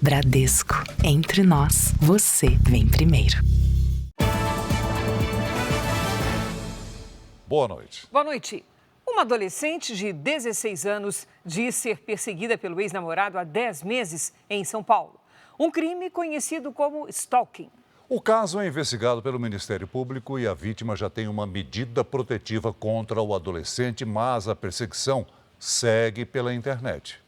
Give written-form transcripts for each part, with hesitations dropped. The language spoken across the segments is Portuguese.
Bradesco. Entre nós, você vem primeiro. Boa noite. Boa noite. Uma adolescente de 16 anos diz ser perseguida pelo ex-namorado há 10 meses em São Paulo. Um crime conhecido como stalking. O caso é investigado pelo Ministério Público e a vítima já tem uma medida protetiva contra o adolescente, mas a perseguição segue pela internet.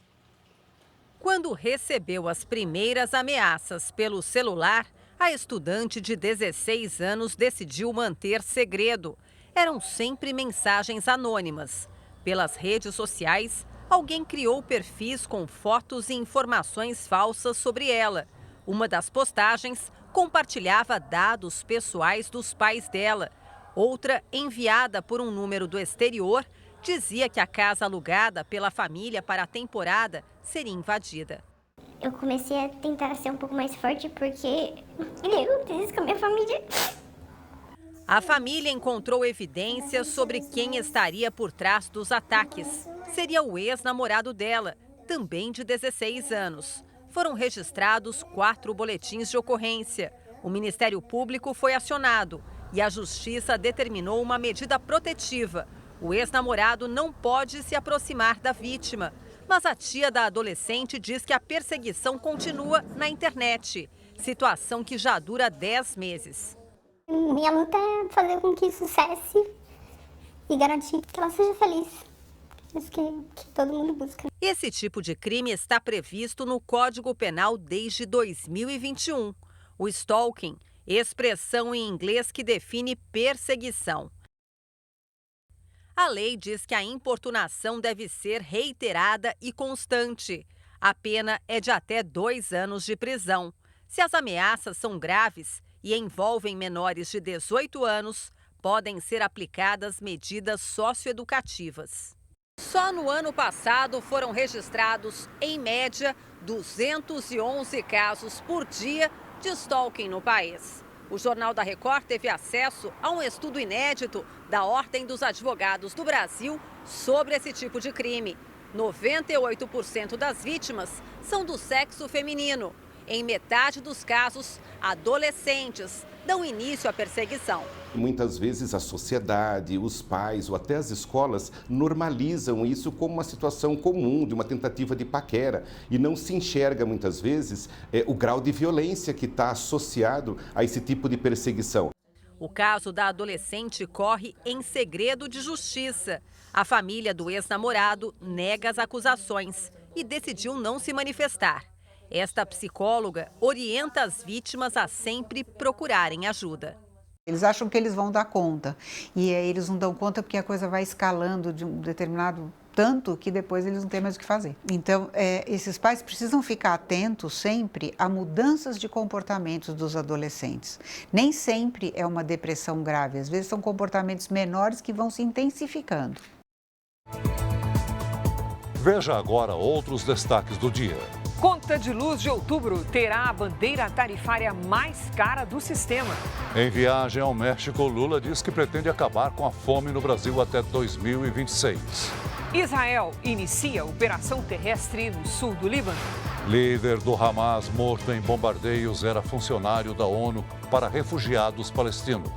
Quando recebeu as primeiras ameaças pelo celular, a estudante de 16 anos decidiu manter segredo. Eram sempre mensagens anônimas. Pelas redes sociais, alguém criou perfis com fotos e informações falsas sobre ela. Uma das postagens compartilhava dados pessoais dos pais dela. Outra, enviada por um número do exterior, dizia que a casa alugada pela família para a temporada seria invadida. Eu comecei a tentar ser um pouco mais forte porque eu preciso com a minha família. A família encontrou evidências sobre quem estaria por trás dos ataques. Seria o ex-namorado dela, também de 16 anos. Foram registrados 4 boletins de ocorrência. O Ministério Público foi acionado e a Justiça determinou uma medida protetiva. O ex-namorado não pode se aproximar da vítima. Mas a tia da adolescente diz que a perseguição continua na internet. Situação que já dura 10 meses. Minha luta é fazer com que isso cesse e garantir que ela seja feliz. Isso que todo mundo busca. Esse tipo de crime está previsto no Código Penal desde 2021. O stalking, expressão em inglês que define perseguição. A lei diz que a importunação deve ser reiterada e constante. A pena é de até 2 anos de prisão. Se as ameaças são graves e envolvem menores de 18 anos, podem ser aplicadas medidas socioeducativas. Só no ano passado foram registrados, em média, 211 casos por dia de stalking no país. O Jornal da Record teve acesso a um estudo inédito da Ordem dos Advogados do Brasil sobre esse tipo de crime. 98% das vítimas são do sexo feminino. Em metade dos casos, adolescentes dão início à perseguição. Muitas vezes a sociedade, os pais ou até as escolas normalizam isso como uma situação comum, de uma tentativa de paquera, e não se enxerga muitas vezes o grau de violência que está associado a esse tipo de perseguição. O caso da adolescente corre em segredo de justiça. A família do ex-namorado nega as acusações e decidiu não se manifestar. Esta psicóloga orienta as vítimas a sempre procurarem ajuda. Eles acham que eles vão dar conta e aí eles não dão conta porque a coisa vai escalando de um determinado tanto que depois eles não têm mais o que fazer. Então, esses pais precisam ficar atentos sempre a mudanças de comportamentos dos adolescentes. Nem sempre é uma depressão grave, às vezes são comportamentos menores que vão se intensificando. Veja agora outros destaques do dia. Conta de luz de outubro terá a bandeira tarifária mais cara do sistema. Em viagem ao México, Lula diz que pretende acabar com a fome no Brasil até 2026. Israel inicia operação terrestre no sul do Líbano. Líder do Hamas morto em bombardeios era funcionário da ONU para refugiados palestinos.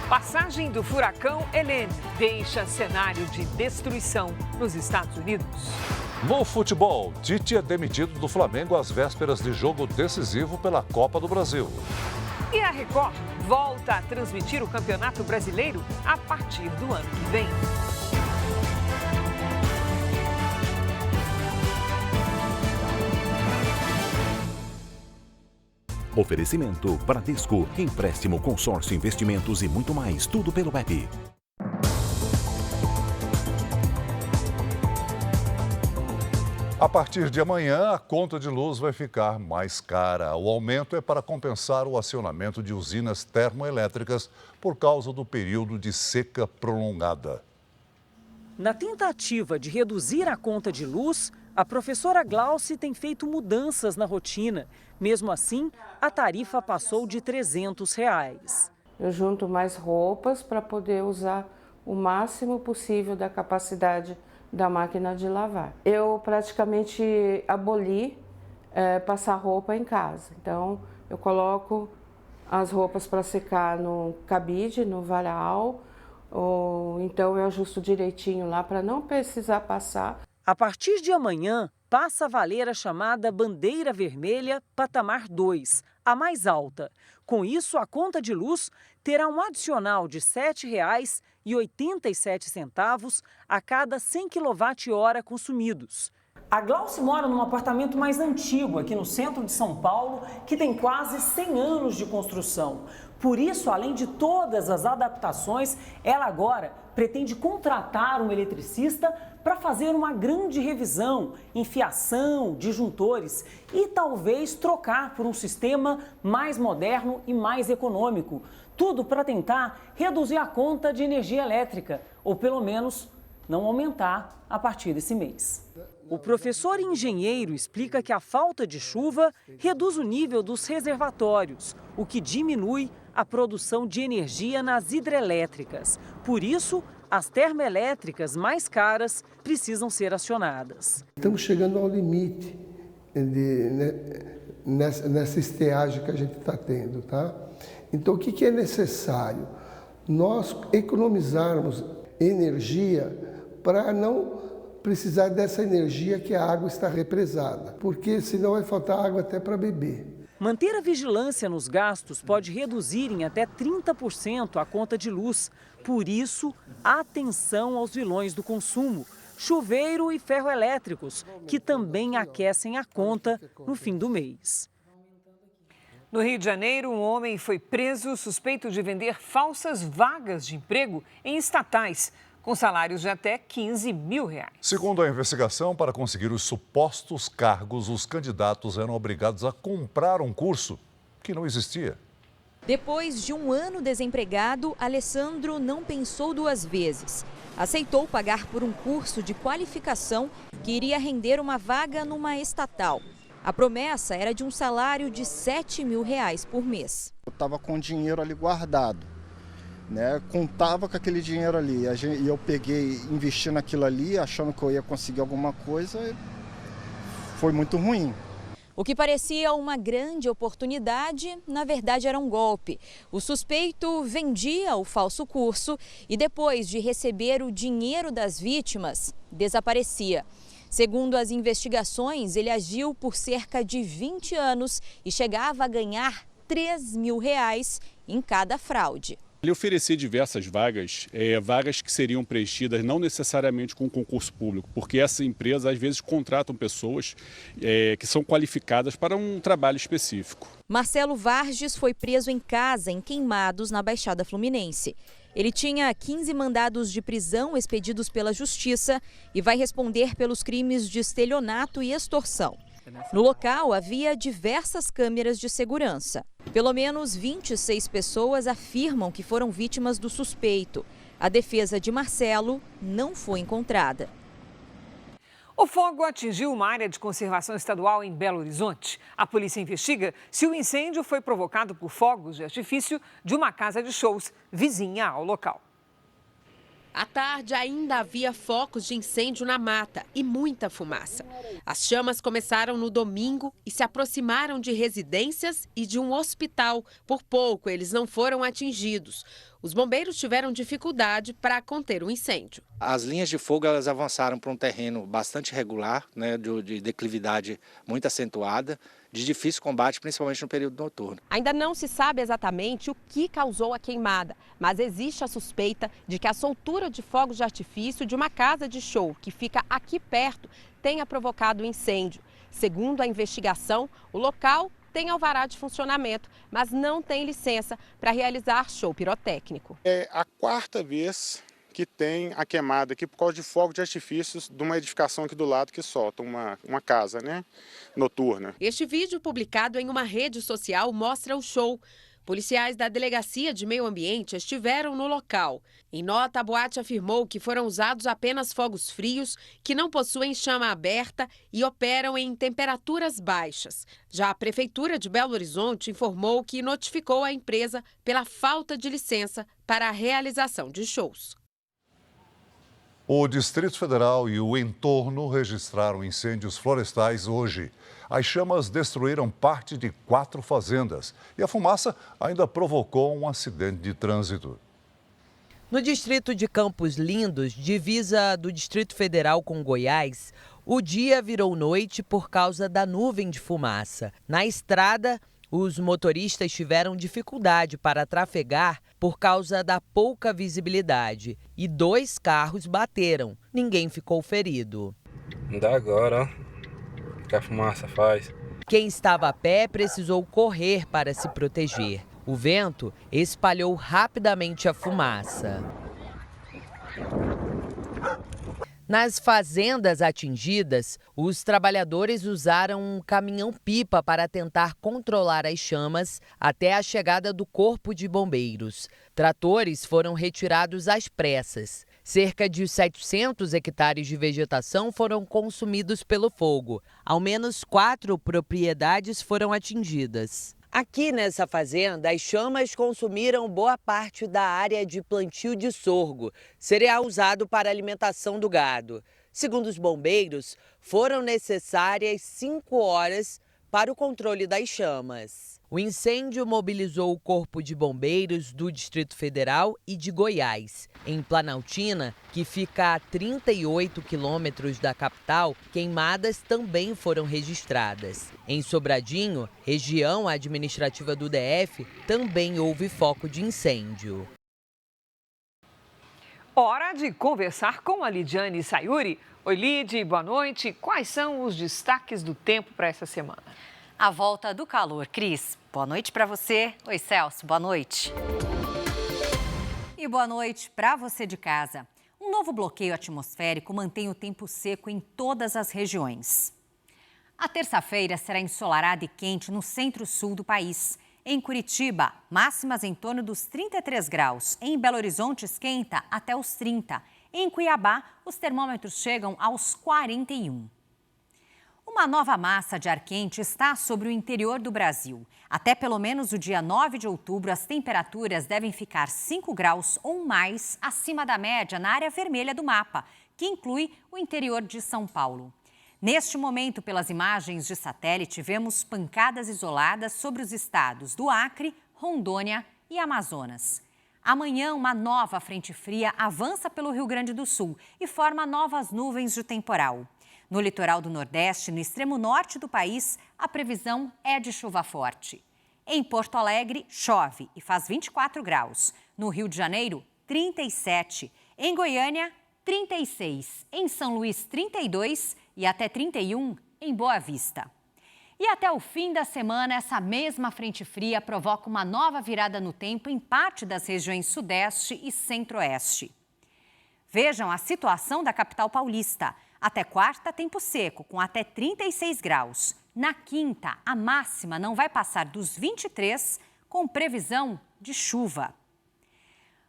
Passagem do furacão Helene deixa cenário de destruição nos Estados Unidos. No futebol, Tite é demitido do Flamengo às vésperas de jogo decisivo pela Copa do Brasil. E a Record volta a transmitir o Campeonato Brasileiro a partir do ano que vem. Oferecimento Bradesco, empréstimo, consórcio, investimentos e muito mais, tudo pelo app. A partir de amanhã, a conta de luz vai ficar mais cara. O aumento é para compensar o acionamento de usinas termoelétricas por causa do período de seca prolongada. Na tentativa de reduzir a conta de luz, a professora Glauci tem feito mudanças na rotina. Mesmo assim, a tarifa passou de R$ 300. Eu junto mais roupas para poder usar o máximo possível da capacidade da máquina de lavar. Eu praticamente aboli passar roupa em casa. Então, eu coloco as roupas para secar no cabide, no varal, ou então eu ajusto direitinho lá para não precisar passar. A partir de amanhã, passa a valer a chamada bandeira vermelha patamar 2, a mais alta. Com isso, a conta de luz terá um adicional de R$ 7,87 a cada 100 kWh consumidos. A Glauce mora num apartamento mais antigo aqui no centro de São Paulo, que tem quase 100 anos de construção. Por isso, além de todas as adaptações, ela agora pretende contratar um eletricista para fazer uma grande revisão, fiação, disjuntores e talvez trocar por um sistema mais moderno e mais econômico. Tudo para tentar reduzir a conta de energia elétrica, ou pelo menos não aumentar a partir desse mês. O professor engenheiro explica que a falta de chuva reduz o nível dos reservatórios, o que diminui a produção de energia nas hidrelétricas. Por isso, as termoelétricas mais caras precisam ser acionadas. Estamos chegando ao limite nessa estiagem que a gente está tendo, tá? Então, o que é necessário? Nós economizarmos energia para não precisar dessa energia que a água está represada, porque senão vai faltar água até para beber. Manter a vigilância nos gastos pode reduzir em até 30% a conta de luz. Por isso, atenção aos vilões do consumo, chuveiro e ferroelétricos, que também aquecem a conta no fim do mês. No Rio de Janeiro, um homem foi preso suspeito de vender falsas vagas de emprego em estatais, com salários de até R$15 mil. Segundo a investigação, para conseguir os supostos cargos, os candidatos eram obrigados a comprar um curso que não existia. Depois de um ano desempregado, Alessandro não pensou duas vezes. Aceitou pagar por um curso de qualificação que iria render uma vaga numa estatal. A promessa era de um salário de R$7 mil por mês. Eu estava com o dinheiro ali guardado, né? Contava com aquele dinheiro ali. E eu peguei, investi naquilo ali, achando que eu ia conseguir alguma coisa. E foi muito ruim. O que parecia uma grande oportunidade, na verdade era um golpe. O suspeito vendia o falso curso e depois de receber o dinheiro das vítimas, desaparecia. Segundo as investigações, ele agiu por cerca de 20 anos e chegava a ganhar R$3 mil em cada fraude. Ele oferecia diversas vagas, vagas que seriam preenchidas não necessariamente com concurso público, porque essas empresas às vezes contratam pessoas que são qualificadas para um trabalho específico. Marcelo Varges foi preso em casa em Queimados, na Baixada Fluminense. Ele tinha 15 mandados de prisão expedidos pela Justiça e vai responder pelos crimes de estelionato e extorsão. No local havia diversas câmeras de segurança. Pelo menos 26 pessoas afirmam que foram vítimas do suspeito. A defesa de Marcelo não foi encontrada. O fogo atingiu uma área de conservação estadual em Belo Horizonte. A polícia investiga se o incêndio foi provocado por fogos de artifício de uma casa de shows vizinha ao local. À tarde, ainda havia focos de incêndio na mata e muita fumaça. As chamas começaram no domingo e se aproximaram de residências e de um hospital. Por pouco, eles não foram atingidos. Os bombeiros tiveram dificuldade para conter o incêndio. As linhas de fogo elas avançaram para um terreno bastante regular, né, de declividade muito acentuada, de difícil combate, principalmente no período noturno. Ainda não se sabe exatamente o que causou a queimada, mas existe a suspeita de que a soltura de fogos de artifício de uma casa de show que fica aqui perto tenha provocado o incêndio. Segundo a investigação, o local tem alvará de funcionamento, mas não tem licença para realizar show pirotécnico. É a quarta vez que tem a queimada aqui por causa de fogo de artifícios de uma edificação aqui do lado que solta uma casa, né, noturna. Este vídeo publicado em uma rede social mostra o show. Policiais da Delegacia de Meio Ambiente estiveram no local. Em nota, a boate afirmou que foram usados apenas fogos frios, que não possuem chama aberta e operam em temperaturas baixas. Já a Prefeitura de Belo Horizonte informou que notificou a empresa pela falta de licença para a realização de shows. O Distrito Federal e o entorno registraram incêndios florestais hoje. As chamas destruíram parte de 4 fazendas e a fumaça ainda provocou um acidente de trânsito. No distrito de Campos Lindos, divisa do Distrito Federal com Goiás, o dia virou noite por causa da nuvem de fumaça. Na estrada, os motoristas tiveram dificuldade para trafegar por causa da pouca visibilidade e 2 carros bateram. Ninguém ficou ferido. Não dá agora, ó, que a fumaça faz. Quem estava a pé precisou correr para se proteger. O vento espalhou rapidamente a fumaça. Nas fazendas atingidas, os trabalhadores usaram um caminhão-pipa para tentar controlar as chamas até a chegada do Corpo de Bombeiros. Tratores foram retirados às pressas. Cerca de 700 hectares de vegetação foram consumidos pelo fogo. Ao menos 4 propriedades foram atingidas. Aqui nessa fazenda, as chamas consumiram boa parte da área de plantio de sorgo, cereal usado para a alimentação do gado. Segundo os bombeiros, foram necessárias 5 horas para o controle das chamas. O incêndio mobilizou o Corpo de Bombeiros do Distrito Federal e de Goiás. Em Planaltina, que fica a 38 quilômetros da capital, queimadas também foram registradas. Em Sobradinho, região administrativa do DF, também houve foco de incêndio. Hora de conversar com a Lidiane Sayuri. Oi, Lid, boa noite. Quais são os destaques do tempo para essa semana? A volta do calor. Cris, boa noite para você. Oi, Celso, boa noite. E boa noite para você de casa. Um novo bloqueio atmosférico mantém o tempo seco em todas as regiões. A terça-feira será ensolarada e quente no centro-sul do país. Em Curitiba, máximas em torno dos 33 graus. Em Belo Horizonte, esquenta até os 30. Em Cuiabá, os termômetros chegam aos 41. Uma nova massa de ar quente está sobre o interior do Brasil. Até pelo menos o dia 9 de outubro, as temperaturas devem ficar 5 graus ou mais acima da média na área vermelha do mapa, que inclui o interior de São Paulo. Neste momento, pelas imagens de satélite, vemos pancadas isoladas sobre os estados do Acre, Rondônia e Amazonas. Amanhã, uma nova frente fria avança pelo Rio Grande do Sul e forma novas nuvens de temporal. No litoral do Nordeste, no extremo norte do país, a previsão é de chuva forte. Em Porto Alegre, chove e faz 24 graus. No Rio de Janeiro, 37. Em Goiânia, 36. Em São Luís, 32 e até 31 em Boa Vista. E até o fim da semana, essa mesma frente fria provoca uma nova virada no tempo em parte das regiões Sudeste e Centro-Oeste. Vejam a situação da capital paulista. Até quarta, tempo seco, com até 36 graus. Na quinta, a máxima não vai passar dos 23, com previsão de chuva.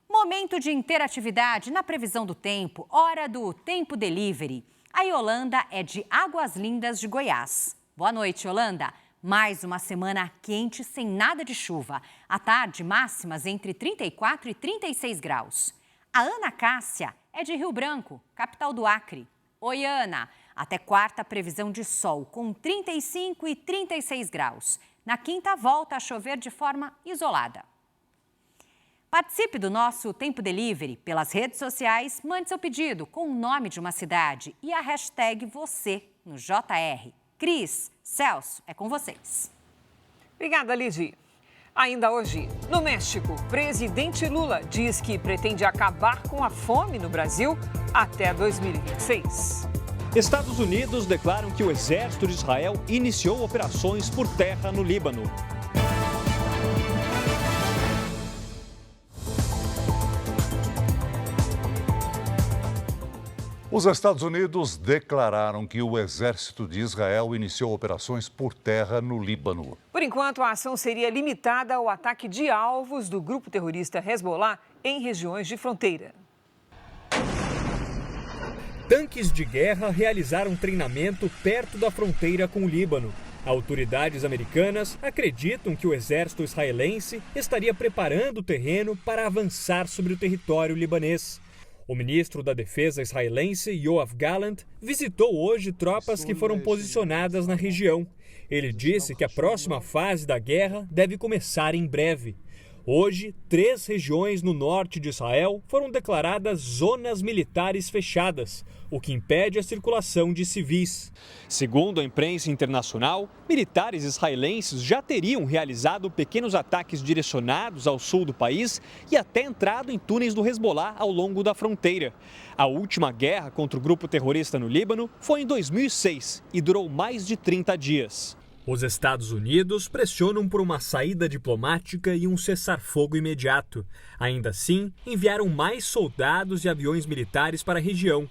Momento de interatividade na previsão do tempo, hora do Tempo Delivery. A Yolanda é de Águas Lindas de Goiás. Boa noite, Yolanda. Mais uma semana quente sem nada de chuva. À tarde, máximas entre 34 e 36 graus. A Ana Cássia é de Rio Branco, capital do Acre. Oi, Ana. Até quarta, previsão de sol, com 35 e 36 graus. Na quinta, volta a chover de forma isolada. Participe do nosso Tempo Delivery pelas redes sociais, mande seu pedido com o nome de uma cidade e a hashtag você no JR. Cris, Celso, é com vocês. Obrigada, Lidy. Ainda hoje, no México, presidente Lula diz que pretende acabar com a fome no Brasil até 2026. Estados Unidos declaram que o exército de Israel iniciou operações por terra no Líbano. Os Estados Unidos declararam que o exército de Israel iniciou operações por terra no Líbano. Por enquanto, a ação seria limitada ao ataque de alvos do grupo terrorista Hezbollah em regiões de fronteira. Tanques de guerra realizaram treinamento perto da fronteira com o Líbano. Autoridades americanas acreditam que o exército israelense estaria preparando o terreno para avançar sobre o território libanês. O ministro da Defesa israelense, Yoav Gallant, visitou hoje tropas que foram posicionadas na região. Ele disse que a próxima fase da guerra deve começar em breve. Hoje, 3 regiões no norte de Israel foram declaradas zonas militares fechadas, o que impede a circulação de civis. Segundo a imprensa internacional, militares israelenses já teriam realizado pequenos ataques direcionados ao sul do país e até entrado em túneis do Hezbollah ao longo da fronteira. A última guerra contra o grupo terrorista no Líbano foi em 2006 e durou mais de 30 dias. Os Estados Unidos pressionam por uma saída diplomática e um cessar-fogo imediato. Ainda assim, enviaram mais soldados e aviões militares para a região.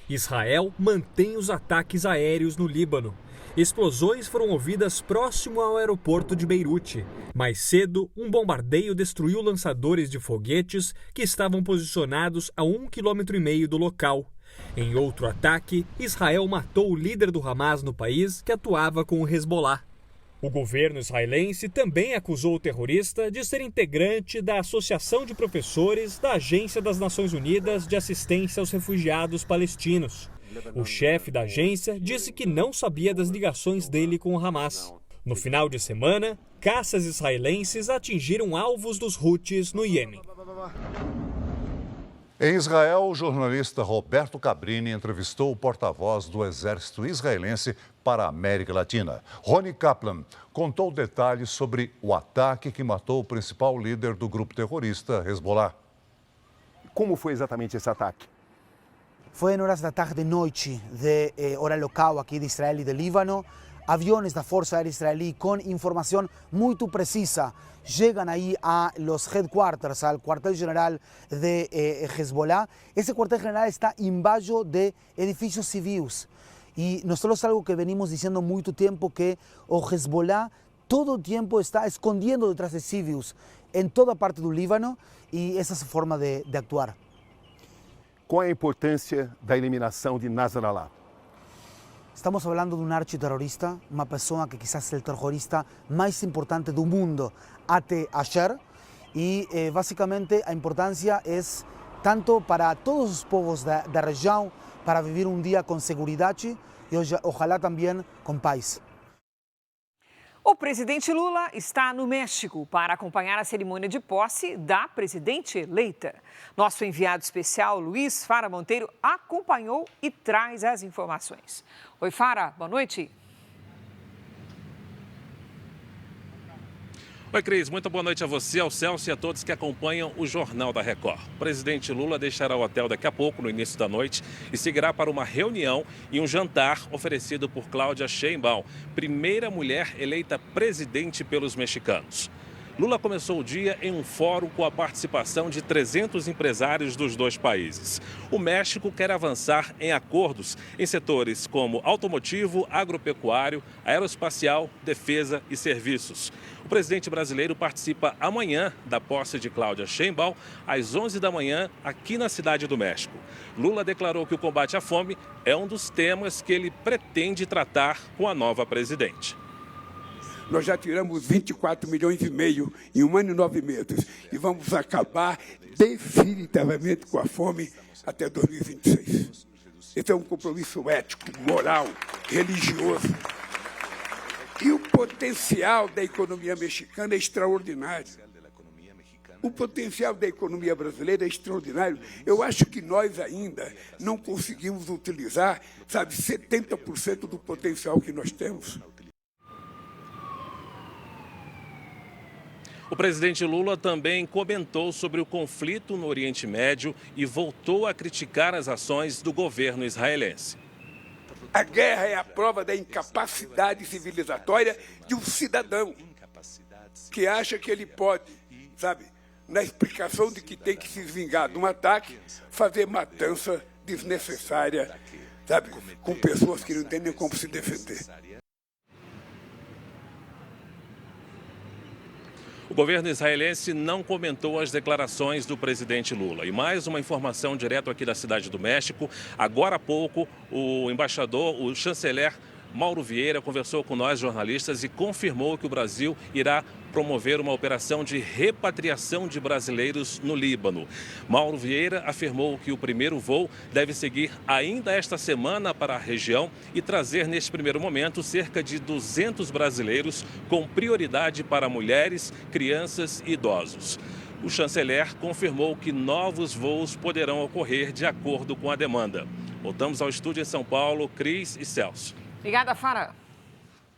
Israel mantém os ataques aéreos no Líbano. Explosões foram ouvidas próximo ao aeroporto de Beirute. Mais cedo, um bombardeio destruiu lançadores de foguetes que estavam posicionados a 1,5 km do local. Em outro ataque, Israel matou o líder do Hamas no país, que atuava com o Hezbollah. O governo israelense também acusou o terrorista de ser integrante da Associação de Professores da Agência das Nações Unidas de Assistência aos Refugiados Palestinos. O chefe da agência disse que não sabia das ligações dele com o Hamas. No final de semana, caças israelenses atingiram alvos dos Houthis no Iêmen. Em Israel, o jornalista Roberto Cabrini entrevistou o porta-voz do exército israelense para a América Latina. Rony Kaplan contou detalhes sobre o ataque que matou o principal líder do grupo terrorista Hezbollah. Como foi exatamente esse ataque? Foi em horas da tarde e noite de hora local aqui de Israel e do Líbano. Aviões da Força Aérea Israelí com informação muito precisa llegan ahí a los headquarters, al cuartel general de Hezbollah. Ese cuartel general está embaixo de edificios civis. Y nosotros algo que venimos diciendo mucho tiempo, que o Hezbollah todo el tiempo está escondiendo detrás de civis en toda parte del Líbano, y esa es su forma de actuar. Qual é a importância da eliminação de Nasrallah? Estamos hablando de un architerrorista, una persona que quizás es el terrorista más importante del mundo até ayer, y básicamente la importancia es tanto para todos los pueblos de la región, para vivir un día con seguridad y ojalá también con paz. O presidente Lula está no México para acompanhar a cerimônia de posse da presidente eleita. Nosso enviado especial, Luiz Fara Monteiro, acompanhou e traz as informações. Oi, Fara, boa noite. Oi, Cris, muito boa noite a você, ao Celso e a todos que acompanham o Jornal da Record. O presidente Lula deixará o hotel daqui a pouco, no início da noite, e seguirá para uma reunião e um jantar oferecido por Cláudia Sheinbaum, primeira mulher eleita presidente pelos mexicanos. Lula começou o dia em um fórum com a participação de 300 empresários dos dois países. O México quer avançar em acordos em setores como automotivo, agropecuário, aeroespacial, defesa e serviços. O presidente brasileiro participa amanhã da posse de Cláudia Sheinbaum, às 11 da manhã, aqui na Cidade do México. Lula declarou que o combate à fome é um dos temas que ele pretende tratar com a nova presidente. Nós já tiramos 24 milhões e meio em 1 ano e 9 meses e vamos acabar definitivamente com a fome até 2026. Esse é um compromisso ético, moral, religioso. E o potencial da economia mexicana é extraordinário. O potencial da economia brasileira é extraordinário. Eu acho que nós ainda não conseguimos utilizar, 70% do potencial que nós temos. O presidente Lula também comentou sobre o conflito no Oriente Médio e voltou a criticar as ações do governo israelense. A guerra é a prova da incapacidade civilizatória de um cidadão que acha que ele pode, na explicação de que tem que se vingar de um ataque, fazer matança desnecessária, com pessoas que não têm nem como se defender. O governo israelense não comentou as declarações do presidente Lula. E mais uma informação direto aqui da Cidade do México. Agora há pouco, o embaixador, o chanceler Mauro Vieira, conversou com nós, jornalistas, e confirmou que o Brasil irá promover uma operação de repatriação de brasileiros no Líbano. Mauro Vieira afirmou que o primeiro voo deve seguir ainda esta semana para a região e trazer, neste primeiro momento, cerca de 200 brasileiros, com prioridade para mulheres, crianças e idosos. O chanceler confirmou que novos voos poderão ocorrer de acordo com a demanda. Voltamos ao estúdio em São Paulo, Cris e Celso. Obrigada, Fara.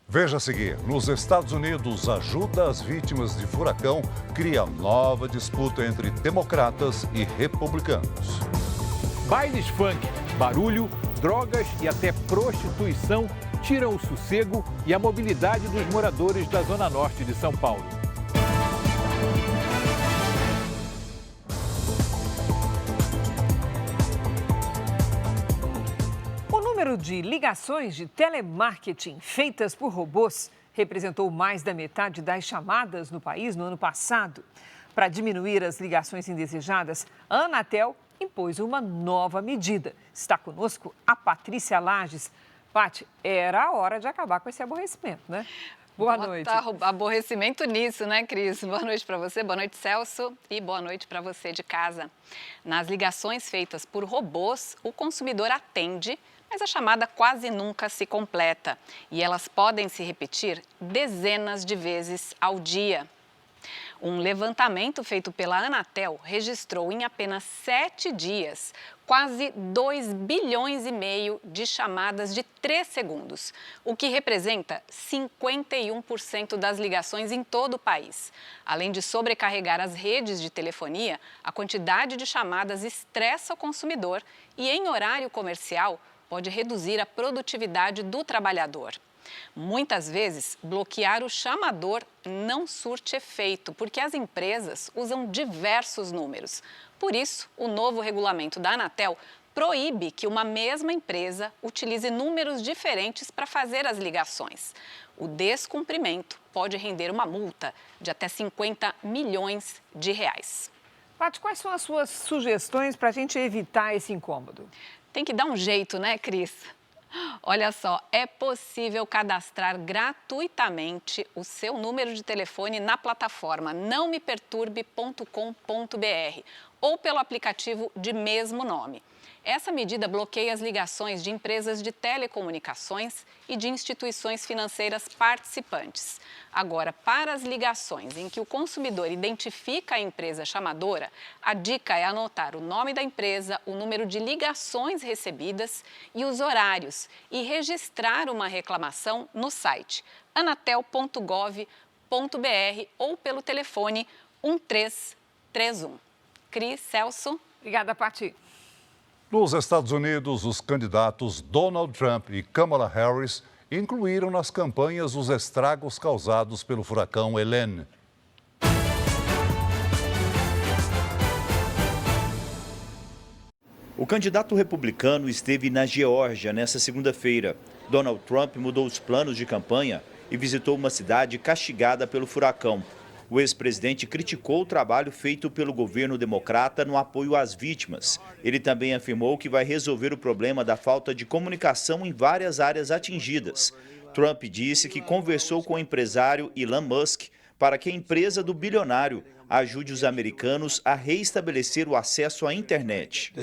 Veja a seguir, nos Estados Unidos, ajuda às vítimas de furacão cria nova disputa entre democratas e republicanos. Bailes funk, barulho, drogas e até prostituição tiram o sossego e a mobilidade dos moradores da Zona Norte de São Paulo. O número de ligações de telemarketing feitas por robôs representou mais da metade das chamadas no país no ano passado. Para diminuir as ligações indesejadas, a Anatel impôs uma nova medida. Está conosco a Patrícia Lages. Pati, era a hora de acabar com esse aborrecimento, né? Boa noite. Tá aborrecimento nisso, né, Cris? Boa noite para você, boa noite, Celso, e boa noite para você de casa. Nas ligações feitas por robôs, o consumidor atende, mas a chamada quase nunca se completa e elas podem se repetir dezenas de vezes ao dia. Um levantamento feito pela Anatel registrou em apenas 7 dias quase 2,5 bilhões de chamadas de 3 segundos, o que representa 51% das ligações em todo o país. Além de sobrecarregar as redes de telefonia, a quantidade de chamadas estressa o consumidor e, em horário comercial, pode reduzir a produtividade do trabalhador. Muitas vezes, bloquear o chamador não surte efeito, porque as empresas usam diversos números. Por isso, o novo regulamento da Anatel proíbe que uma mesma empresa utilize números diferentes para fazer as ligações. O descumprimento pode render uma multa de até 50 milhões de reais. Paty, quais são as suas sugestões para a gente evitar esse incômodo? Tem que dar um jeito, né, Cris? Olha só, é possível cadastrar gratuitamente o seu número de telefone na plataforma nãomeperturbe.com.br ou pelo aplicativo de mesmo nome. Essa medida bloqueia as ligações de empresas de telecomunicações e de instituições financeiras participantes. Agora, para as ligações em que o consumidor identifica a empresa chamadora, a dica é anotar o nome da empresa, o número de ligações recebidas e os horários e registrar uma reclamação no site anatel.gov.br ou pelo telefone 1331. Cris, Celso. Obrigada, Paty. Nos Estados Unidos, os candidatos Donald Trump e Kamala Harris incluíram nas campanhas os estragos causados pelo furacão Helene. O candidato republicano esteve na Geórgia nesta segunda-feira. Donald Trump mudou os planos de campanha e visitou uma cidade castigada pelo furacão. O ex-presidente criticou o trabalho feito pelo governo democrata no apoio às vítimas. Ele também afirmou que vai resolver o problema da falta de comunicação em várias áreas atingidas. Trump disse que conversou com o empresário Elon Musk para que a empresa do bilionário ajude os americanos a reestabelecer o acesso à internet.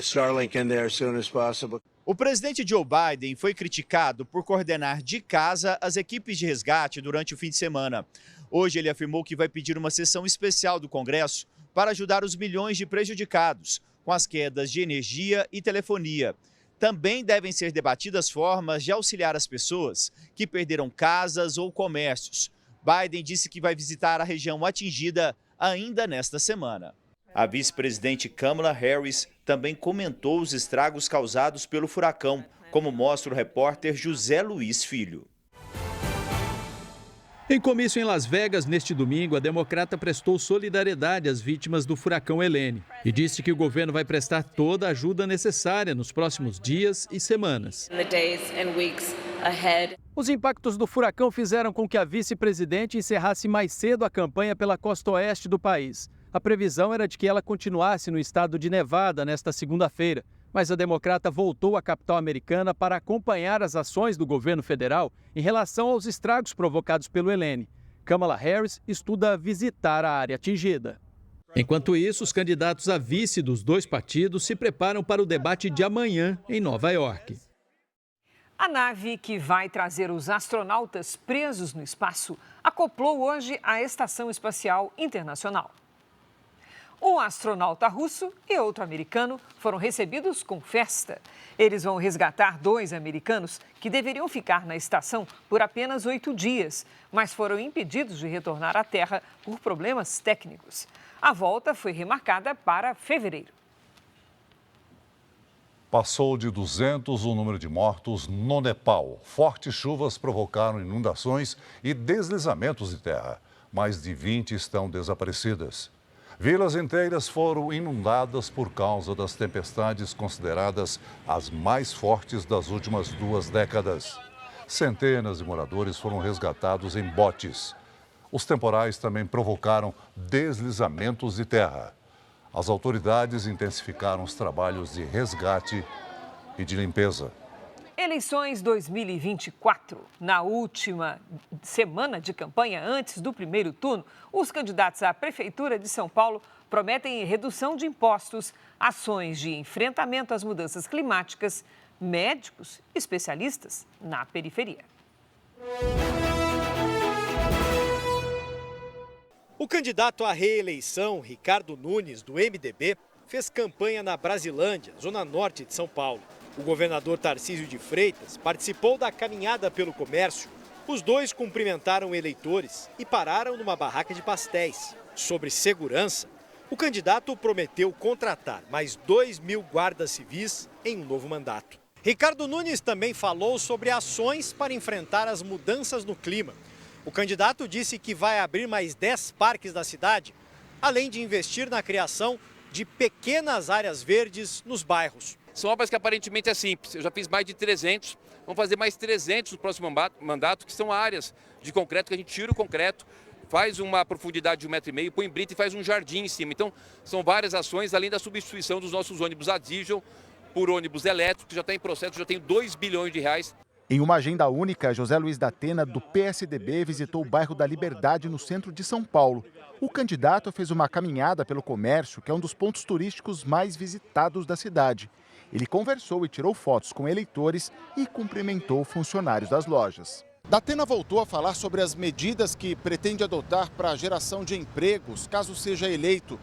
O presidente Joe Biden foi criticado por coordenar de casa as equipes de resgate durante o fim de semana. Hoje ele afirmou que vai pedir uma sessão especial do Congresso para ajudar os milhões de prejudicados com as quedas de energia e telefonia. Também devem ser debatidas formas de auxiliar as pessoas que perderam casas ou comércios. Biden disse que vai visitar a região atingida ainda nesta semana. A vice-presidente Kamala Harris também comentou os estragos causados pelo furacão, como mostra o repórter José Luiz Filho. Em comício em Las Vegas, neste domingo, a democrata prestou solidariedade às vítimas do furacão Helene e disse que o governo vai prestar toda a ajuda necessária nos próximos dias e semanas. Os impactos do furacão fizeram com que a vice-presidente encerrasse mais cedo a campanha pela costa oeste do país. A previsão era de que ela continuasse no estado de Nevada nesta segunda-feira, Mas a democrata voltou à capital americana para acompanhar as ações do governo federal em relação aos estragos provocados pelo Helene. Kamala Harris estuda visitar a área atingida. Enquanto isso, os candidatos a vice dos dois partidos se preparam para o debate de amanhã em Nova York. A nave que vai trazer os astronautas presos no espaço acoplou hoje à Estação Espacial Internacional. Um astronauta russo e outro americano foram recebidos com festa. Eles vão resgatar 2 americanos que deveriam ficar na estação por apenas 8 dias, mas foram impedidos de retornar à Terra por problemas técnicos. A volta foi remarcada para fevereiro. Passou de 200 o número de mortos no Nepal. Fortes chuvas provocaram inundações e deslizamentos de terra. Mais de 20 estão desaparecidas. Vilas inteiras foram inundadas por causa das tempestades consideradas as mais fortes das últimas 2 décadas. Centenas de moradores foram resgatados em botes. Os temporais também provocaram deslizamentos de terra. As autoridades intensificaram os trabalhos de resgate e de limpeza. Eleições 2024. Na última semana de campanha, antes do primeiro turno, os candidatos à Prefeitura de São Paulo prometem redução de impostos, ações de enfrentamento às mudanças climáticas, médicos especialistas na periferia. O candidato à reeleição, Ricardo Nunes, do MDB, fez campanha na Brasilândia, zona norte de São Paulo. O governador Tarcísio de Freitas participou da caminhada pelo comércio. Os dois cumprimentaram eleitores e pararam numa barraca de pastéis. Sobre segurança, o candidato prometeu contratar mais 2.000 guardas civis em um novo mandato. Ricardo Nunes também falou sobre ações para enfrentar as mudanças no clima. O candidato disse que vai abrir mais 10 parques da cidade, além de investir na criação de pequenas áreas verdes nos bairros. São obras que aparentemente é simples. Eu já fiz mais de 300, vamos fazer mais 300 no próximo mandato, que são áreas de concreto, que a gente tira o concreto, faz uma profundidade de 1,5 metro, põe brita e faz um jardim em cima. Então, são várias ações, além da substituição dos nossos ônibus a diesel por ônibus elétricos, que já está em processo, já tem 2 bilhões de reais. Em uma agenda única, José Luiz da Atena, do PSDB, visitou o bairro da Liberdade, no centro de São Paulo. O candidato fez uma caminhada pelo comércio, que é um dos pontos turísticos mais visitados da cidade. Ele conversou e tirou fotos com eleitores e cumprimentou funcionários das lojas. Da Atena voltou a falar sobre as medidas que pretende adotar para a geração de empregos, caso seja eleito,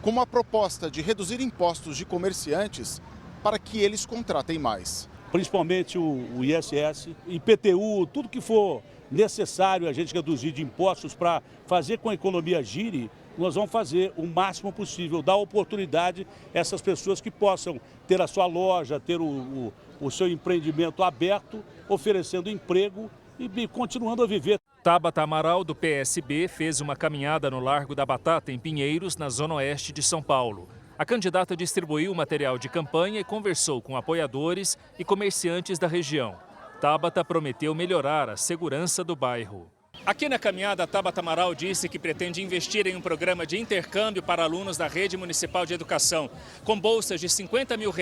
como a proposta de reduzir impostos de comerciantes para que eles contratem mais. Principalmente o ISS, IPTU, tudo que for necessário a gente reduzir de impostos para fazer com que a economia gire, nós vamos fazer o máximo possível, dar oportunidade a essas pessoas que possam ter a sua loja, ter o seu empreendimento aberto, oferecendo emprego e continuando a viver. Tabata Amaral, do PSB, fez uma caminhada no Largo da Batata, em Pinheiros, na zona oeste de São Paulo. A candidata distribuiu material de campanha e conversou com apoiadores e comerciantes da região. Tabata prometeu melhorar a segurança do bairro. Aqui na caminhada, Tabata Amaral disse que pretende investir em um programa de intercâmbio para alunos da Rede Municipal de Educação, com bolsas de R$50 mil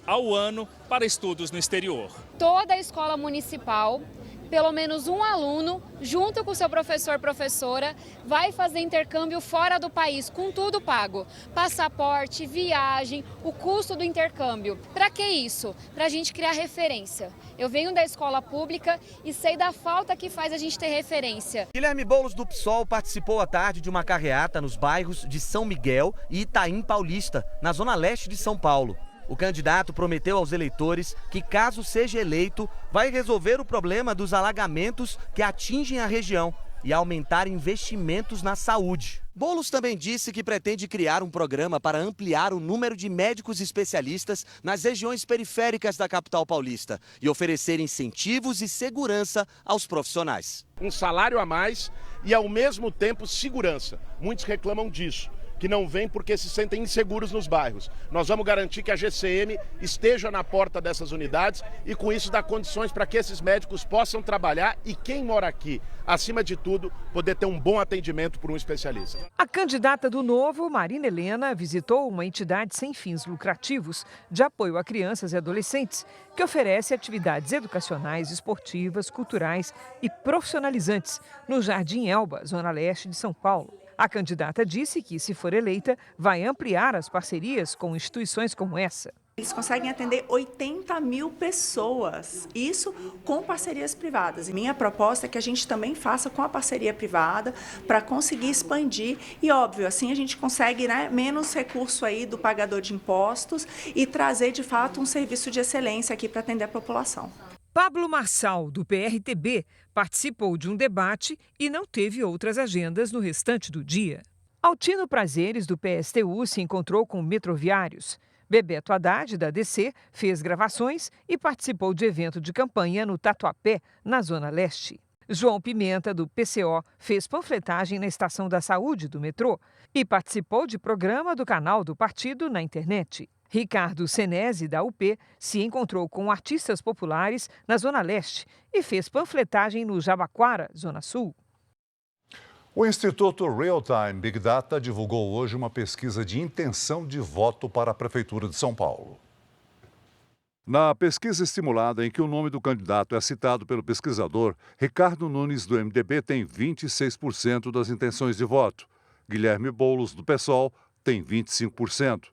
ao ano para estudos no exterior. Toda a escola municipal, pelo menos um aluno, junto com seu professor, professora, vai fazer intercâmbio fora do país, com tudo pago. Passaporte, viagem, o custo do intercâmbio. Para que isso? Para a gente criar referência. Eu venho da escola pública e sei da falta que faz a gente ter referência. Guilherme Boulos, do PSOL, participou à tarde de uma carreata nos bairros de São Miguel e Itaim Paulista, na zona leste de São Paulo. O candidato prometeu aos eleitores que, caso seja eleito, vai resolver o problema dos alagamentos que atingem a região e aumentar investimentos na saúde. Boulos também disse que pretende criar um programa para ampliar o número de médicos especialistas nas regiões periféricas da capital paulista e oferecer incentivos e segurança aos profissionais. Um salário a mais e, ao mesmo tempo, segurança. Muitos reclamam disso. que não vêm porque se sentem inseguros nos bairros. Nós vamos garantir que a GCM esteja na porta dessas unidades e com isso dar condições para que esses médicos possam trabalhar e quem mora aqui, acima de tudo, poder ter um bom atendimento por um especialista. A candidata do Novo, Marina Helena, visitou uma entidade sem fins lucrativos de apoio a crianças e adolescentes que oferece atividades educacionais, esportivas, culturais e profissionalizantes no Jardim Elba, zona leste de São Paulo. A candidata disse que, se for eleita, vai ampliar as parcerias com instituições como essa. Eles conseguem atender 80 mil pessoas, isso com parcerias privadas. E minha proposta é que a gente também faça com a parceria privada para conseguir expandir e, óbvio, assim a gente consegue, né, menos recurso aí do pagador de impostos e trazer, de fato, um serviço de excelência aqui para atender a população. Pablo Marçal, do PRTB, participou de um debate e não teve outras agendas no restante do dia. Altino Prazeres, do PSTU, se encontrou com metroviários. Bebeto Haddad, da DC, fez gravações e participou de evento de campanha no Tatuapé, na Zona Leste. João Pimenta, do PCO, fez panfletagem na Estação da Saúde do metrô e participou de programa do canal do partido na internet. Ricardo Senesi, da UP, se encontrou com artistas populares na Zona Leste e fez panfletagem no Jabaquara, Zona Sul. O Instituto Real-Time Big Data divulgou hoje uma pesquisa de intenção de voto para a Prefeitura de São Paulo. Na pesquisa estimulada em que o nome do candidato é citado pelo pesquisador, Ricardo Nunes, do MDB, tem 26% das intenções de voto. Guilherme Boulos, do PSOL, tem 25%.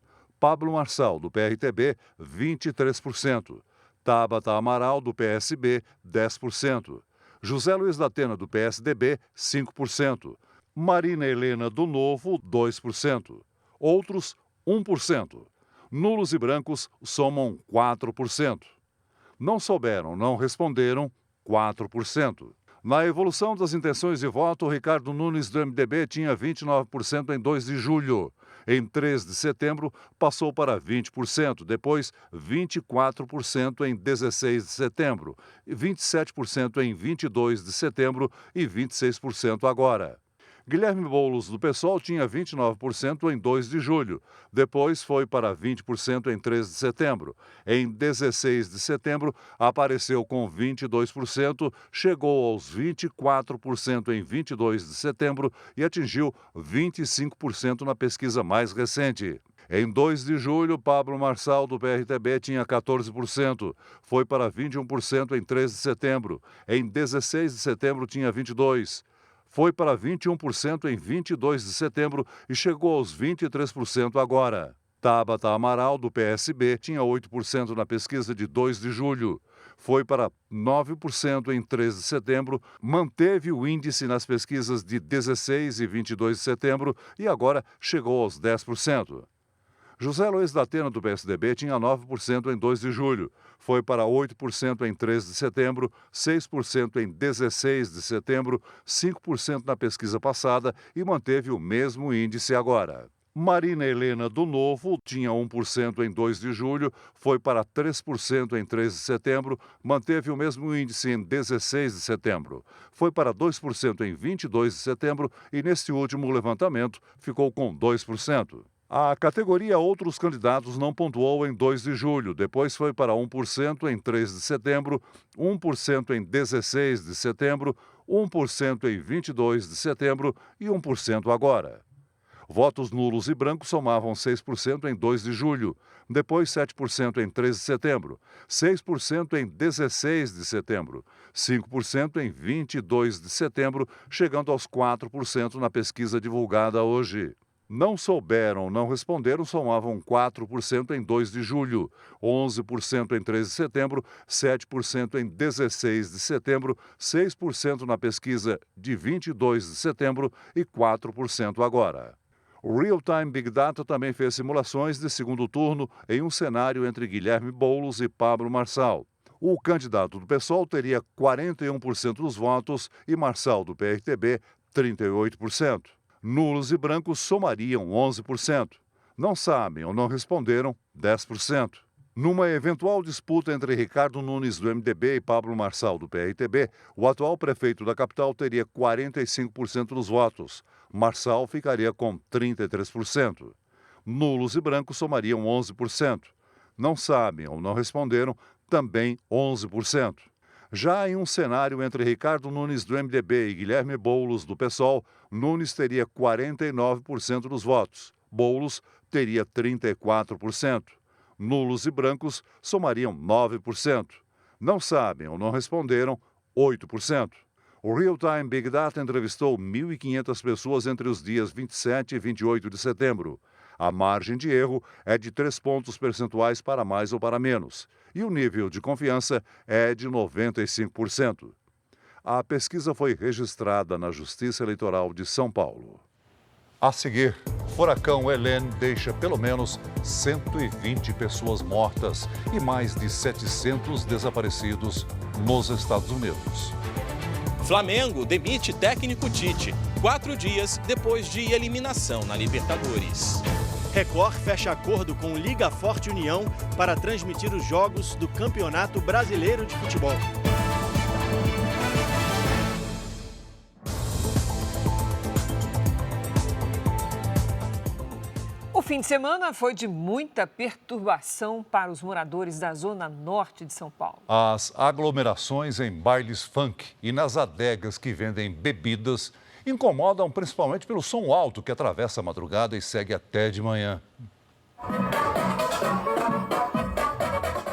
Pablo Marçal, do PRTB, 23%. Tabata Amaral, do PSB, 10%. José Luiz da Atena, do PSDB, 5%. Marina Helena, do Novo, 2%. Outros, 1%. Nulos e brancos somam 4%. Não souberam, não responderam, 4%. Na evolução das intenções de voto, Ricardo Nunes, do MDB, tinha 29% em 2 de julho. Em 3 de setembro, passou para 20%, depois 24% em 16 de setembro, 27% em 22 de setembro e 26% agora. Guilherme Boulos, do PSOL, tinha 29% em 2 de julho. Depois foi para 20% em 3 de setembro. Em 16 de setembro, apareceu com 22%, chegou aos 24% em 22 de setembro e atingiu 25% na pesquisa mais recente. Em 2 de julho, Pablo Marçal, do PRTB, tinha 14%. Foi para 21% em 3 de setembro. Em 16 de setembro, tinha 22%. Foi para 21% em 22 de setembro e chegou aos 23% agora. Tabata Amaral, do PSB, tinha 8% na pesquisa de 2 de julho. Foi para 9% em 3 de setembro, manteve o índice nas pesquisas de 16 e 22 de setembro e agora chegou aos 10%. José Luiz da Atena, do PSDB, tinha 9% em 2 de julho. Foi para 8% em 3 de setembro, 6% em 16 de setembro, 5% na pesquisa passada e manteve o mesmo índice agora. Marina Helena, do Novo, tinha 1% em 2 de julho, foi para 3% em 3 de setembro, manteve o mesmo índice em 16 de setembro. Foi para 2% em 22 de setembro e, neste último levantamento, ficou com 2%. A categoria Outros Candidatos não pontuou em 2 de julho, depois foi para 1% em 3 de setembro, 1% em 16 de setembro, 1% em 22 de setembro e 1% agora. Votos nulos e brancos somavam 6% em 2 de julho, depois 7% em 3 de setembro, 6% em 16 de setembro, 5% em 22 de setembro, chegando aos 4% na pesquisa divulgada hoje. Não souberam, não responderam, somavam 4% em 2 de julho, 11% em 3 de setembro, 7% em 16 de setembro, 6% na pesquisa de 22 de setembro e 4% agora. O Real-Time Big Data também fez simulações de segundo turno em um cenário entre Guilherme Boulos e Pablo Marçal. O candidato do PSOL teria 41% dos votos e Marçal, do PRTB, 38%. Nulos e brancos somariam 11%. Não sabem ou não responderam, 10%. Numa eventual disputa entre Ricardo Nunes, do MDB, e Pablo Marçal, do PRTB, o atual prefeito da capital teria 45% dos votos. Marçal ficaria com 33%. Nulos e brancos somariam 11%. Não sabem ou não responderam, também 11%. Já em um cenário entre Ricardo Nunes, do MDB, e Guilherme Boulos, do PSOL, Nunes teria 49% dos votos. Boulos teria 34%. Nulos e brancos somariam 9%. Não sabem ou não responderam, 8%. O Real Time Big Data entrevistou 1.500 pessoas entre os dias 27 e 28 de setembro. A margem de erro é de 3 pontos percentuais para mais ou para menos, e o nível de confiança é de 95%. A pesquisa foi registrada na Justiça Eleitoral de São Paulo. A seguir, furacão Helene deixa pelo menos 120 pessoas mortas e mais de 700 desaparecidos nos Estados Unidos. Flamengo demite técnico Tite, 4 dias depois de eliminação na Libertadores. Record fecha acordo com Liga Forte União para transmitir os jogos do Campeonato Brasileiro de Futebol. O fim de semana foi de muita perturbação para os moradores da zona norte de São Paulo. As aglomerações em bailes funk e nas adegas que vendem bebidas incomodam principalmente pelo som alto que atravessa a madrugada e segue até de manhã.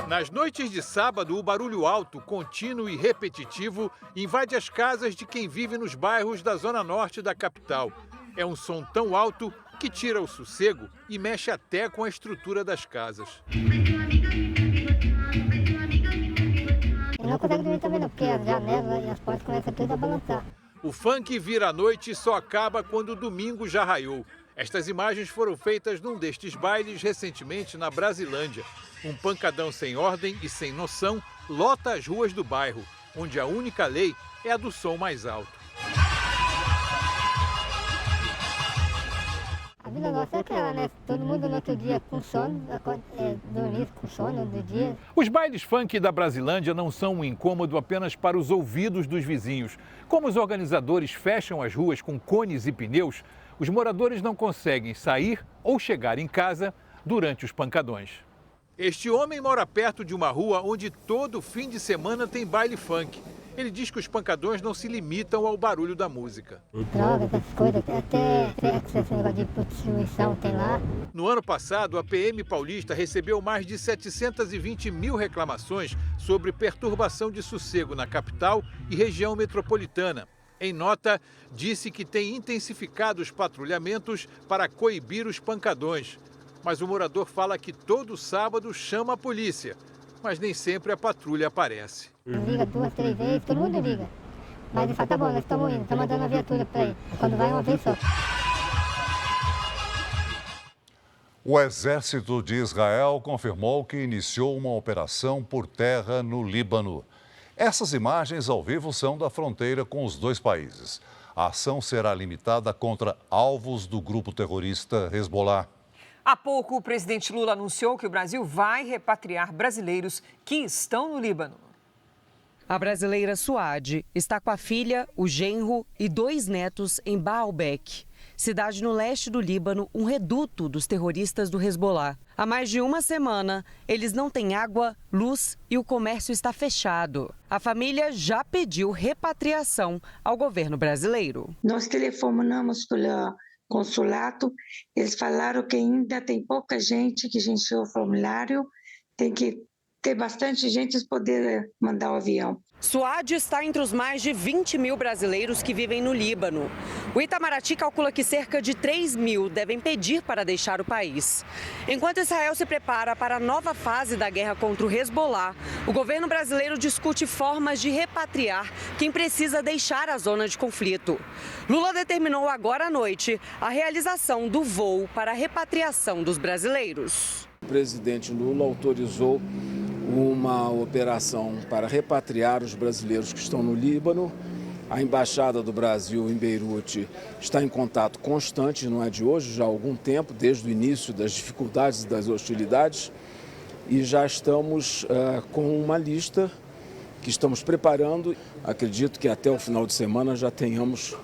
Nas noites de sábado, o barulho alto, contínuo e repetitivo invade as casas de quem vive nos bairros da zona norte da capital. É um som tão alto que tira o sossego e mexe até com a estrutura das casas. Eu não consigo dormir também não, porque as janelas e as portas começam tudo a balançar. O funk vira à noite e só acaba quando o domingo já raiou. Estas imagens foram feitas num destes bailes recentemente na Brasilândia. Um pancadão sem ordem e sem noção lota as ruas do bairro, onde a única lei é a do som mais alto. A vida nossa é aquela, né? Todo mundo no outro dia com sono, dormir com sono do dia. Os bailes funk da Brasilândia não são um incômodo apenas para os ouvidos dos vizinhos. Como os organizadores fecham as ruas com cones e pneus, os moradores não conseguem sair ou chegar em casa durante os pancadões. Este homem mora perto de uma rua onde todo fim de semana tem baile funk. Ele diz que os pancadões não se limitam ao barulho da música. Drogas, essas coisas, até esse negócio de prostituição tem lá. No ano passado, a PM paulista recebeu mais de 720 mil reclamações sobre perturbação de sossego na capital e região metropolitana. Em nota, disse que tem intensificado os patrulhamentos para coibir os pancadões. Mas o morador fala que todo sábado chama a polícia, mas nem sempre a patrulha aparece. Liga 2, 3 vezes, todo mundo liga. Mas ele fala, tá bom, nós estamos indo, estamos mandando a viatura para ele. Quando vai uma vez só. O exército de Israel confirmou que iniciou uma operação por terra no Líbano. Essas imagens ao vivo são da fronteira com os dois países. A ação será limitada contra alvos do grupo terrorista Hezbollah. Há pouco, o presidente Lula anunciou que o Brasil vai repatriar brasileiros que estão no Líbano. A brasileira Suade está com a filha, o genro e 2 netos em Baalbek, cidade no leste do Líbano, um reduto dos terroristas do Hezbollah. Há mais de uma semana, eles não têm água, luz e o comércio está fechado. A família já pediu repatriação ao governo brasileiro. Nós telefonamos pelo consulado, eles falaram que ainda tem pouca gente que encheu o formulário, tem que ter bastante gente para poder mandar o avião. Suade está entre os mais de 20 mil brasileiros que vivem no Líbano. O Itamaraty calcula que cerca de 3 mil devem pedir para deixar o país. Enquanto Israel se prepara para a nova fase da guerra contra o Hezbollah, o governo brasileiro discute formas de repatriar quem precisa deixar a zona de conflito. Lula determinou agora à noite a realização do voo para a repatriação dos brasileiros. O presidente Lula autorizou uma operação para repatriar os brasileiros que estão no Líbano. A Embaixada do Brasil em Beirute está em contato constante, não é de hoje, já há algum tempo, desde o início das dificuldades e das hostilidades. E já estamos com uma lista que estamos preparando. Acredito que até o final de semana já tenhamos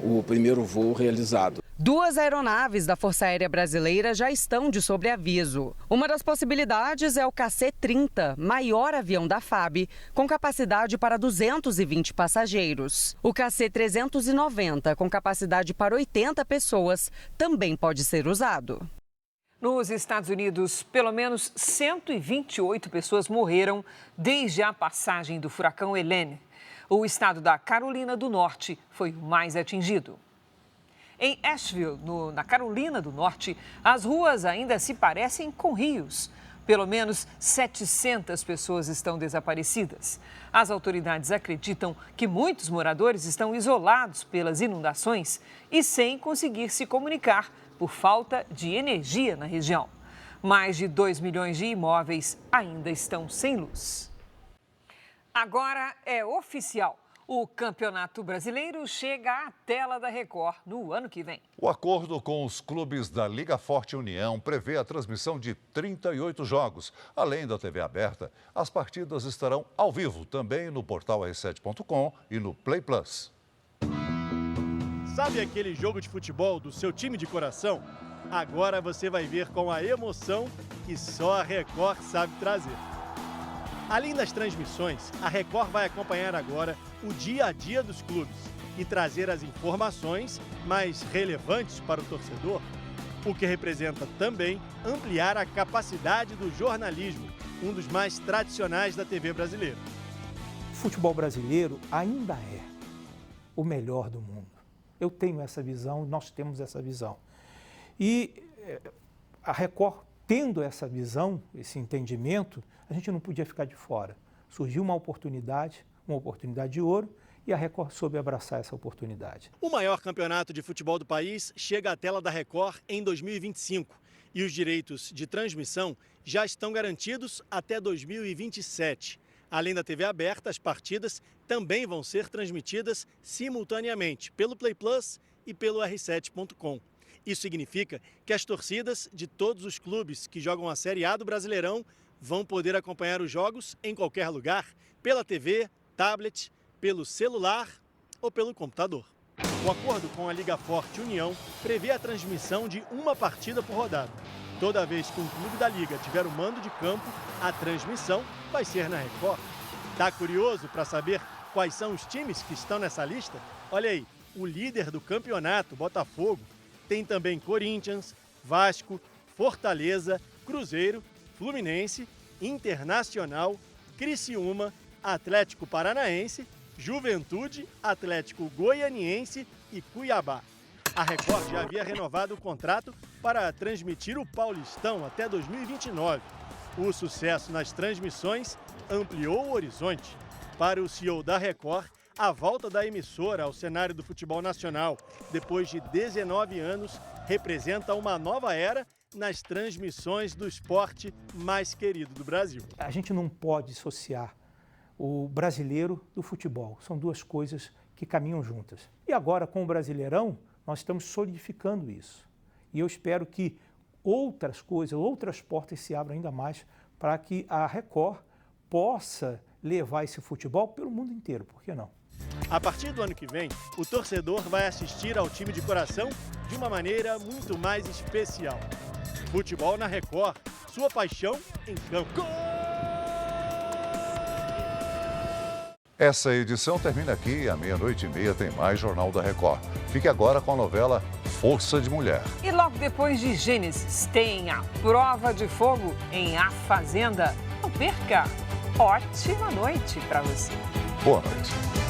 o primeiro voo realizado. 2 aeronaves da Força Aérea Brasileira já estão de sobreaviso. Uma das possibilidades é o KC-30, maior avião da FAB, com capacidade para 220 passageiros. O KC-390, com capacidade para 80 pessoas, também pode ser usado. Nos Estados Unidos, pelo menos 128 pessoas morreram desde a passagem do furacão Helene. O estado da Carolina do Norte foi o mais atingido. Em Asheville, na Carolina do Norte, as ruas ainda se parecem com rios. Pelo menos 700 pessoas estão desaparecidas. As autoridades acreditam que muitos moradores estão isolados pelas inundações e sem conseguir se comunicar por falta de energia na região. Mais de 2 milhões de imóveis ainda estão sem luz. Agora é oficial. O Campeonato Brasileiro chega à tela da Record no ano que vem. O acordo com os clubes da Liga Forte União prevê a transmissão de 38 jogos. Além da TV aberta, as partidas estarão ao vivo também no portal r7.com e no Play Plus. Sabe aquele jogo de futebol do seu time de coração? Agora você vai ver com a emoção que só a Record sabe trazer. Além das transmissões, a Record vai acompanhar agora o dia a dia dos clubes e trazer as informações mais relevantes para o torcedor, o que representa também ampliar a capacidade do jornalismo, um dos mais tradicionais da TV brasileira. O futebol brasileiro ainda é o melhor do mundo. Eu tenho essa visão, nós temos essa visão. E a Record, tendo essa visão, esse entendimento, a gente não podia ficar de fora. Surgiu uma oportunidade de ouro, e a Record soube abraçar essa oportunidade. O maior campeonato de futebol do país chega à tela da Record em 2025 e os direitos de transmissão já estão garantidos até 2027. Além da TV aberta, as partidas também vão ser transmitidas simultaneamente pelo Play Plus e pelo r7.com. Isso significa que as torcidas de todos os clubes que jogam a Série A do Brasileirão vão poder acompanhar os jogos em qualquer lugar, pela TV, tablet, pelo celular ou pelo computador. O acordo com a Liga Forte União prevê a transmissão de uma partida por rodada. Toda vez que um clube da Liga tiver o mando de campo, a transmissão vai ser na Record. Tá curioso para saber quais são os times que estão nessa lista? Olha aí, o líder do campeonato, Botafogo, tem também Corinthians, Vasco, Fortaleza, Cruzeiro, Fluminense, Internacional, Criciúma, Atlético Paranaense, Juventude, Atlético Goianiense e Cuiabá. A Record já havia renovado o contrato para transmitir o Paulistão até 2029. O sucesso nas transmissões ampliou o horizonte. Para o CEO da Record, a volta da emissora ao cenário do futebol nacional, depois de 19 anos, representa uma nova era nas transmissões do esporte mais querido do Brasil. A gente não pode dissociar o brasileiro do futebol. São duas coisas que caminham juntas. E agora, com o Brasileirão, nós estamos solidificando isso. E eu espero que outras coisas, outras portas se abram ainda mais para que a Record possa levar esse futebol pelo mundo inteiro. Por que não? A partir do ano que vem, o torcedor vai assistir ao time de coração de uma maneira muito mais especial. Futebol na Record, sua paixão em campo. Essa edição termina aqui e à 00:30 tem mais Jornal da Record. Fique agora com a novela Força de Mulher. E logo depois de Gênesis, tem a Prova de Fogo em A Fazenda. Não perca! Ótima noite para você. Boa noite.